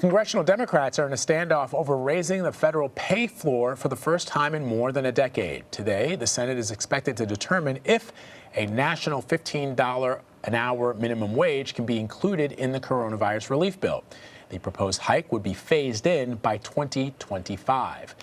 Congressional Democrats are in a standoff over raising the federal pay floor for the first time in more than a decade. Today, the Senate is expected to determine if a national $15 an hour minimum wage can be included in the coronavirus relief bill. The proposed hike would be phased in by 2025.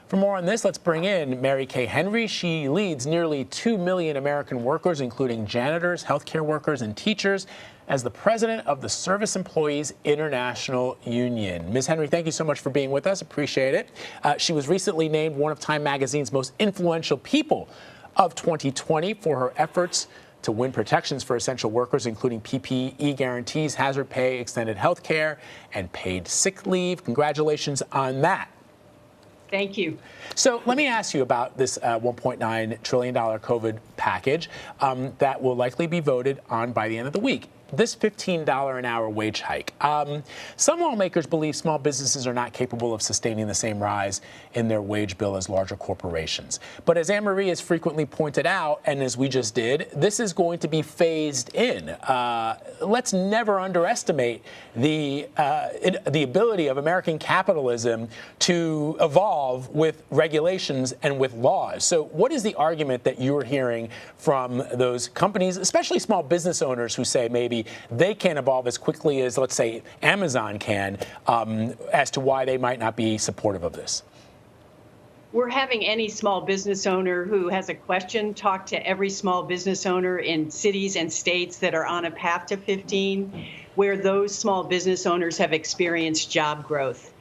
For more on this, let's bring in Mary Kay Henry. She leads nearly 2 million American workers, including janitors, healthcare workers, and teachers, as the president of the Service Employees International Union. Ms. Henry, thank you so much for being with us. Appreciate it. She was recently named one of Time Magazine's most influential people of 2020 for her efforts to win protections for essential workers, including PPE guarantees, hazard pay, extended health care, and paid sick leave. Congratulations on that. Thank you. So let me ask you about this $1.9 trillion COVID package that will likely be voted on by the end of the week. This $15 an hour wage hike. Some lawmakers believe small businesses are not capable of sustaining the same rise in their wage bill as larger corporations. But as Anne-Marie has frequently pointed out, and as we just did, this is going to be phased in. Let's never underestimate the ability of American capitalism to evolve with regulations and with laws. So what is the argument that you're hearing from those companies, especially small business owners, who say maybe they can't evolve as quickly as, let's say, Amazon can, as to why they might not be supportive of this? We're having any small business owner who has a question talk to every small business owner in cities and states that are on a path to 15, where those small business owners have experienced job growth.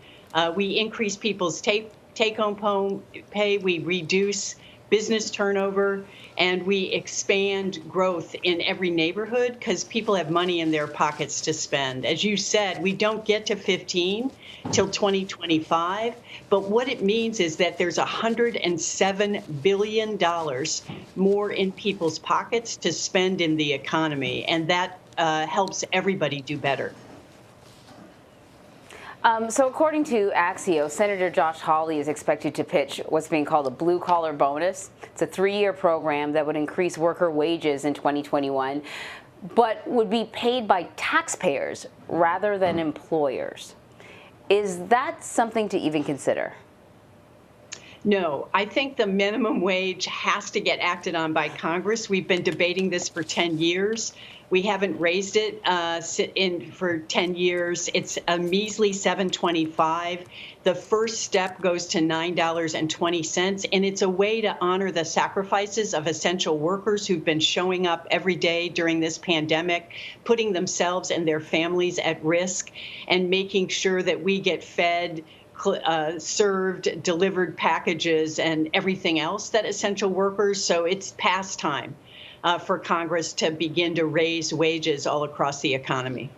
We increase people's take-home pay, we reduce business turnover, and we expand growth in every neighborhood because people have money in their pockets to spend. As you said, we don't get to 15 till 2025, but what it means is that there's $107 billion more in people's pockets to spend in the economy, and that helps everybody do better. So according to Axios, Senator Josh Hawley is expected to pitch what's being called a blue-collar bonus. It's a 3-year program that would increase worker wages in 2021, but would be paid by taxpayers rather than employers. Is that something to even consider? No, I think the minimum wage has to get acted on by Congress. We've been debating this for 10 years. We haven't raised it for 10 years. It's a measly $7.25. The first step goes to $9.20, and it's a way to honor the sacrifices of essential workers who've been showing up every day during this pandemic, putting themselves and their families at risk, and making sure that we get fed, served, delivered packages, and everything else that essential workers. So it's past time for Congress to begin to raise wages all across the economy.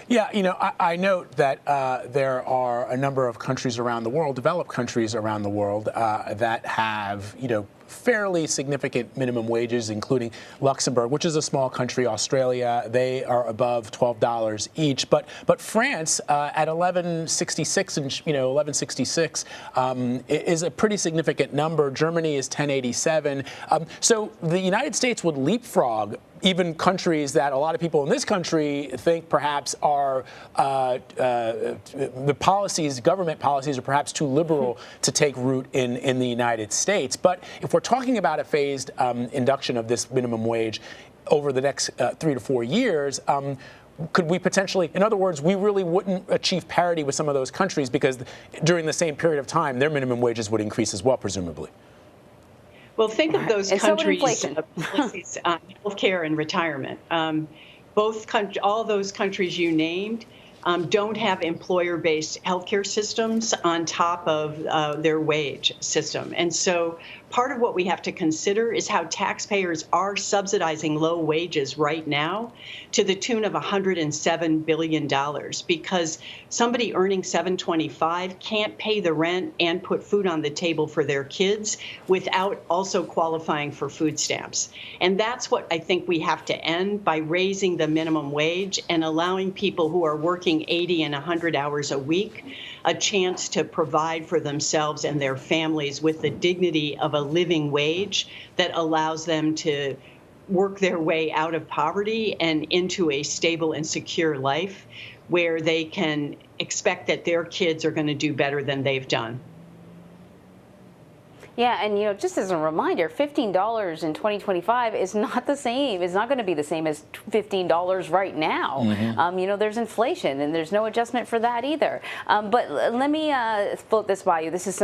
Yeah, you know, I note that there are a number of countries around the world, developed countries around the world, that have, you know, fairly significant minimum wages, including Luxembourg, which is a small country. Australia, they are above $12 each. But France at $11.66 and $11.66 is a pretty significant number. Germany is $10.87. So the United States would leapfrog even countries that a lot of people in this country think perhaps are the policies, government policies, are perhaps too liberal to take root in the United States. But if we're talking about a phased induction of this minimum wage over the next 3 to 4 years, could we potentially, in other words, we really wouldn't achieve parity with some of those countries because during the same period of time, their minimum wages would increase as well, presumably. Well, think of those countries' policies on healthcare and retirement. All those countries you named don't have employer-based healthcare systems on top of their wage system. And so part of what we have to consider is how taxpayers are subsidizing low wages right now to the tune of $107 billion, because somebody earning $7.25 can't pay the rent and put food on the table for their kids without also qualifying for food stamps. And that's what I think we have to end by raising the minimum wage and allowing people who are working 80 and 100 hours a week a chance to provide for themselves and their families with the dignity of a living wage that allows them to work their way out of poverty and into a stable and secure life. where they can expect that their kids are going to do better than they've done. Yeah, and just as a reminder, $15 in 2025 is not the same. It's not going to be the same as $15 right now. Mm-hmm. There's inflation, and there's no adjustment for that either. But let me float this by you. This is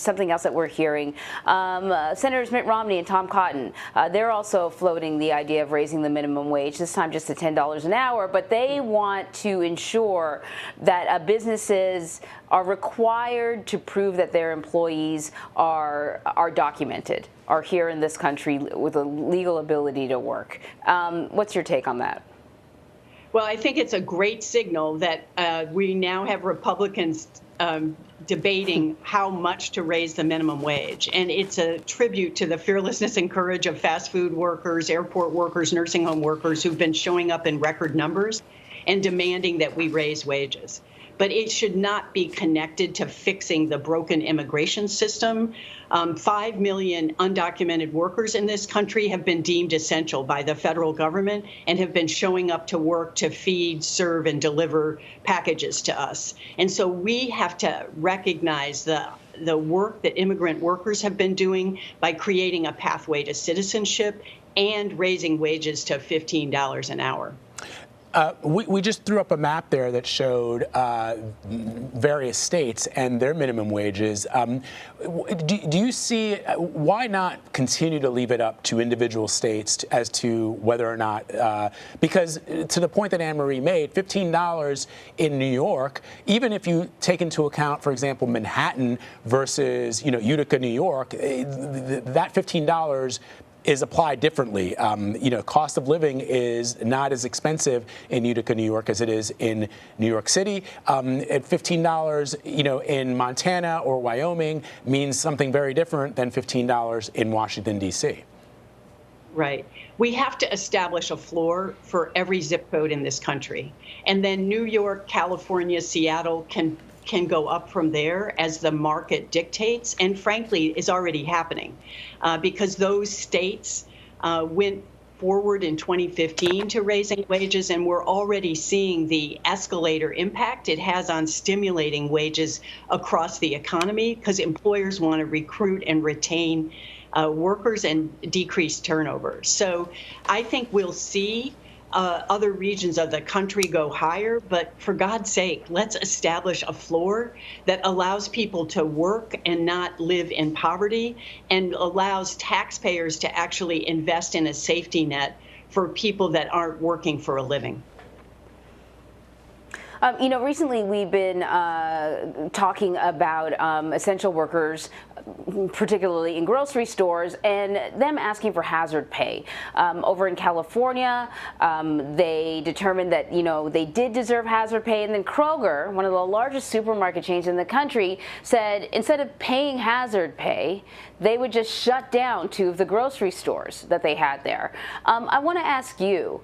something else that we're hearing. Senators Mitt Romney and Tom Cotton, they're also floating the idea of raising the minimum wage, this time just to $10 an hour, but they want to ensure that businesses are required to prove that their employees are documented, are here in this country with a legal ability to work. What's your take on that? Well, I think it's a great signal that we now have Republicans debating how much to raise the minimum wage. And it's a tribute to the fearlessness and courage of fast food workers, airport workers, nursing home workers who've been showing up in record numbers and demanding that we raise wages. But it should not be connected to fixing the broken immigration system. 5 million undocumented workers in this country have been deemed essential by the federal government and have been showing up to work to feed, serve, and deliver packages to us. And so we have to recognize the work that immigrant workers have been doing by creating a pathway to citizenship and raising wages to $15 an hour. We just threw up a map there that showed various states and their minimum wages. Do you see, why not continue to leave it up to individual states as to whether or not, because to the point that Anne Marie made, $15 in New York, even if you take into account, for example, Manhattan versus Utica, New York, that $15 is applied differently. Cost of living is not as expensive in Utica, New York as it is in New York City. At $15, in Montana or Wyoming means something very different than $15 in Washington, D.C. Right. We have to establish a floor for every zip code in this country. And then New York, California, Seattle can go up from there as the market dictates, and frankly is already happening because those states went forward in 2015 to raising wages, and we're already seeing the escalator impact it has on stimulating wages across the economy because employers want to recruit and retain workers and decrease turnover. So I think we'll see other regions of the country go higher, but for God's sake, let's establish a floor that allows people to work and not live in poverty and allows taxpayers to actually invest in a safety net for people that aren't working for a living. Recently we've been talking about essential workers, particularly in grocery stores, and them asking for hazard pay. Over in California, they determined that, they did deserve hazard pay, and then Kroger, one of the largest supermarket chains in the country, said instead of paying hazard pay, they would just shut down 2 of the grocery stores that they had there. I want to ask you,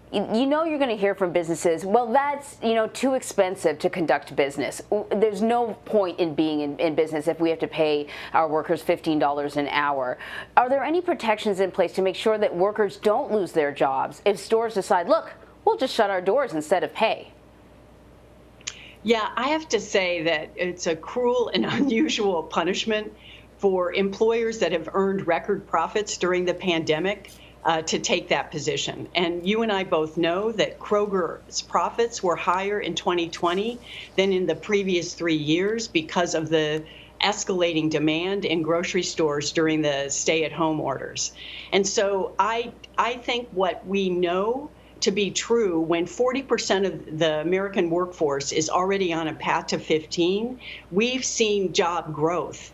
you're going to hear from businesses, well, that's, too expensive to conduct business. There's no point in being in business if we have to pay our workers $15 an hour. Are there any protections in place to make sure that workers don't lose their jobs if stores decide, look, we'll just shut our doors instead of pay? Yeah, I have to say that it's a cruel and unusual punishment for employers that have earned record profits during the pandemic to take that position. And you and I both know that Kroger's profits were higher in 2020 than in the previous 3 years because of the escalating demand in grocery stores during the stay-at-home orders. And so I think what we know to be true, when 40% of the American workforce is already on a path to 15, we've seen job growth.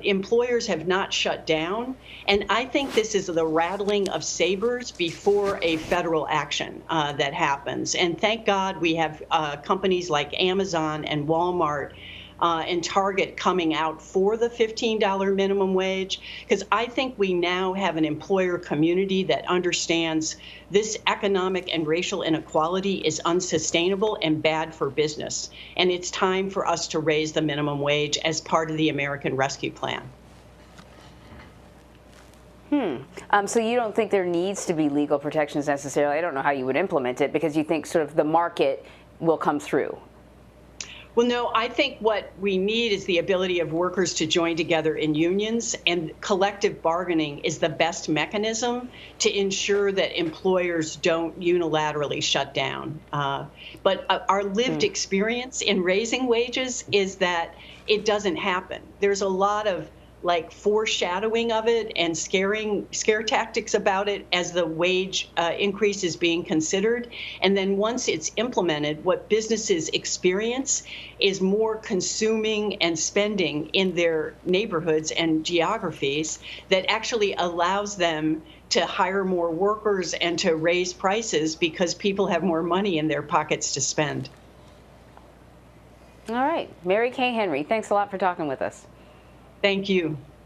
Employers have not shut down. And I think this is the rattling of sabers before a federal action that happens. And thank God we have companies like Amazon and Walmart and Target coming out for the $15 minimum wage, because I think we now have an employer community that understands this economic and racial inequality is unsustainable and bad for business. And it's time for us to raise the minimum wage as part of the American Rescue Plan. So you don't think there needs to be legal protections necessarily? I don't know how you would implement it, because you think sort of the market will come through? Well, no, I think what we need is the ability of workers to join together in unions, and collective bargaining is the best mechanism to ensure that employers don't unilaterally shut down. But our lived experience in raising wages is that it doesn't happen. There's a lot of foreshadowing of it and scare tactics about it as the wage increase is being considered. And then once it's implemented, what businesses experience is more consuming and spending in their neighborhoods and geographies that actually allows them to hire more workers and to raise prices because people have more money in their pockets to spend. All right. Mary Kay Henry, thanks a lot for talking with us. Thank you.